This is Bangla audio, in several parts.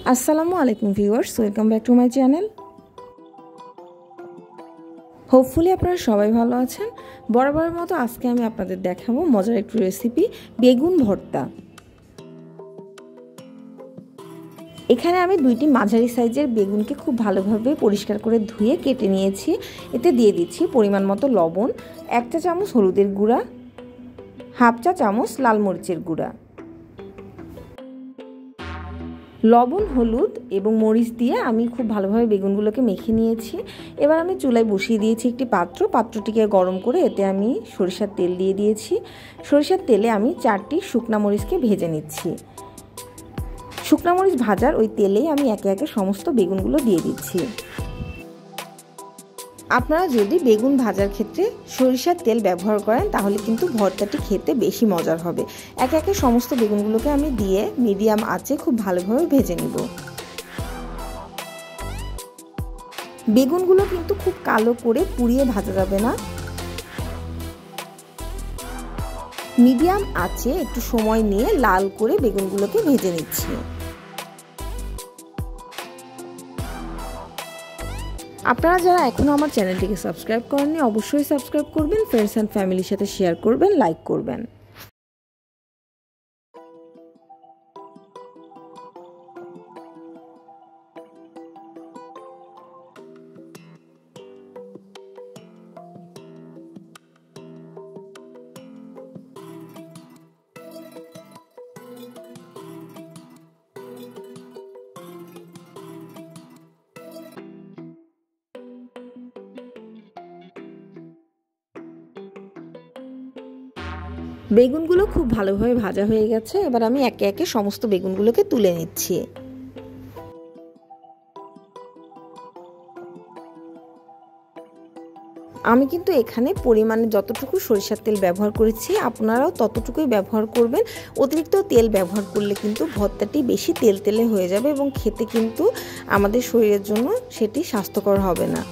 আসসালামু আলাইকুম viewers, welcome back to my channel. Hopefully আপনারা সবাই ভালো আছেন। বরাবরের মতো আজকে আমি আপনাদের দেখাবো মজার একটু রেসিপি, বেগুন ভর্তা। এখানে আমি দুইটি মাঝারি সাইজের বেগুনকে খুব ভালোভাবে পরিষ্কার করে ধুয়ে কেটে নিয়েছি। এতে দিয়ে দিচ্ছি পরিমাণ মতো লবণ, 1 চা চামচ হলুদের গুঁড়া, হাফ চা চামচ লাল মরিচের গুঁড়া। লবণ, হলুদ এবং মরিচ দিয়ে আমি খুব ভালোভাবে বেগুনগুলোকে মেখে নিয়েছি। এবার আমি চুলায় বসিয়ে দিয়েছি একটি পাত্রটিকে গরম করে এতে আমি সরিষার তেল দিয়ে দিয়েছি। সরিষার তেলে আমি 4টি শুকনা মরিচকে ভেজে নিচ্ছি। শুকনা মরিচ ভাজার ওই তেলেই আমি একে একে সমস্ত বেগুনগুলো দিয়ে দিচ্ছি। আপনারা যদি বেগুন ভাজার ক্ষেত্রে সরিষার তেল ব্যবহার করেন তাহলে কিন্তু ভর্তাটি খেতে বেশি মজার হবে। একে একে সমস্ত বেগুনগুলোকে আমি দিয়ে মিডিয়াম আঁচে খুব ভালোভাবে ভেজে নিব। বেগুনগুলো কিন্তু খুব কালো করে পুড়িয়ে ভাজা যাবে না, মিডিয়াম আঁচে একটু সময় নিয়ে লাল করে বেগুনগুলোকে ভেজে নিচ্ছি। আপনারা যারা এখনও আমার চ্যানেলটিকে সাবস্ক্রাইব করেননি অবশ্যই সাবস্ক্রাইব করবেন, ফ্রেন্ডস অ্যান্ড ফ্যামিলির সাথে শেয়ার করবেন, লাইক করবেন। বেগুনগুলো খুব ভালোভাবে ভাজা হয়ে গেছে। এবার আমি একে একে সমস্ত বেগুনগুলোকে তুলে নিচ্ছি। আমি কিন্তু এখানে পরিমাণে যতটুকু সরিষার তেল ব্যবহার করেছি আপনারাও ততটুকুই ব্যবহার করবেন। অতিরিক্ত তেল ব্যবহার করলে কিন্তু ভর্তাটি বেশি তেলতেলে হয়ে যাবে এবং খেতে কিন্তু আমাদের শরীরের জন্য সেটি স্বাস্থ্যকর হবে না।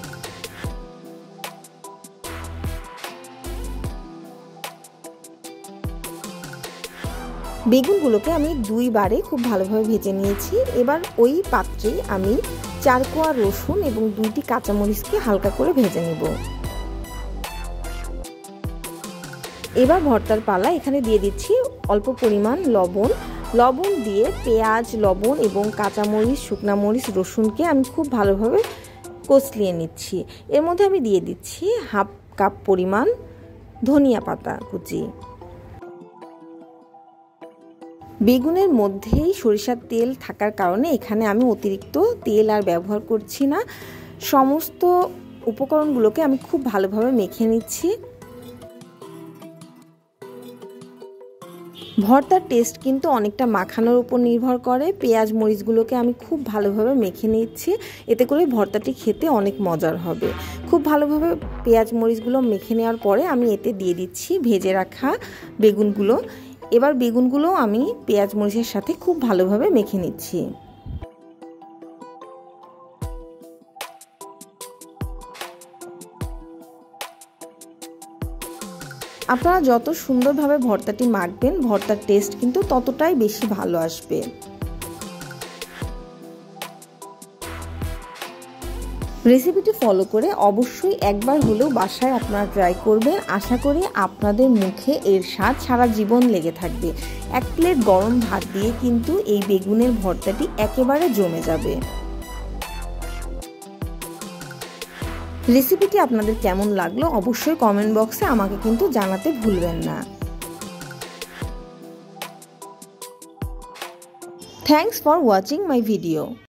বেগুনগুলোকে আমি 2 বারে খুব ভালোভাবে ভেজে নিয়েছি। এবার ওই পাত্রেই আমি 4 কোয়া রসুন এবং 2টি কাঁচামরিচকে হালকা করে ভেজে নেব। এবার ভর্তার পালা। এখানে দিয়ে দিচ্ছি অল্প পরিমাণ লবণ দিয়ে পেঁয়াজ, লবণ এবং কাঁচামরিচ, শুকনা মরিচ, রসুনকে আমি খুব ভালোভাবে কষলিয়ে নিচ্ছি। এর মধ্যে আমি দিয়ে দিচ্ছি হাফ কাপ পরিমাণ ধনিয়া পাতা কুচি। বেগুনের মধ্যেই সরিষার তেল থাকার কারণে এখানে আমি অতিরিক্ত তেল আর ব্যবহার করছি না। সমস্ত উপকরণগুলোকে আমি খুব ভালোভাবে মেখে নিচ্ছি। ভর্তার টেস্ট কিন্তু অনেকটা মাখানোর উপর নির্ভর করে। পেঁয়াজ মরিচগুলোকে আমি খুব ভালোভাবে মেখে নিচ্ছি, এতে করে ভর্তাটি খেতে অনেক মজার হবে। খুব ভালোভাবে পেঁয়াজ মরিচগুলো মেখে নেওয়ার পরে আমি এতে দিয়ে দিচ্ছি ভেজে রাখা বেগুনগুলো। এবার বেগুনগুলো আমি পেঁয়াজ মরিচের সাথে খুব ভালোভাবে মেখে নিচ্ছি। আপনারা যত সুন্দরভাবে ভর্তাটি মাখবেন ভর্তার টেস্ট কিন্তু ততটাই বেশি ভালো আসবে। রেসিপিটি ফলো করে অবশ্যই একবার হলেও বাসায় আপনারা ট্রাই করবেন। আশা করি আপনাদের মুখে এর স্বাদ সারা জীবন লেগে থাকবে। 1 প্লেট গরম ভাত দিয়ে কিন্তু এই বেগুনের ভর্তাটি একেবারে জমে যাবে। রেসিপিটি আপনাদের কেমন লাগলো অবশ্যই কমেন্ট বক্সে আমাকে কিন্তু জানাতে ভুলবেন না। Thanks for watching my video.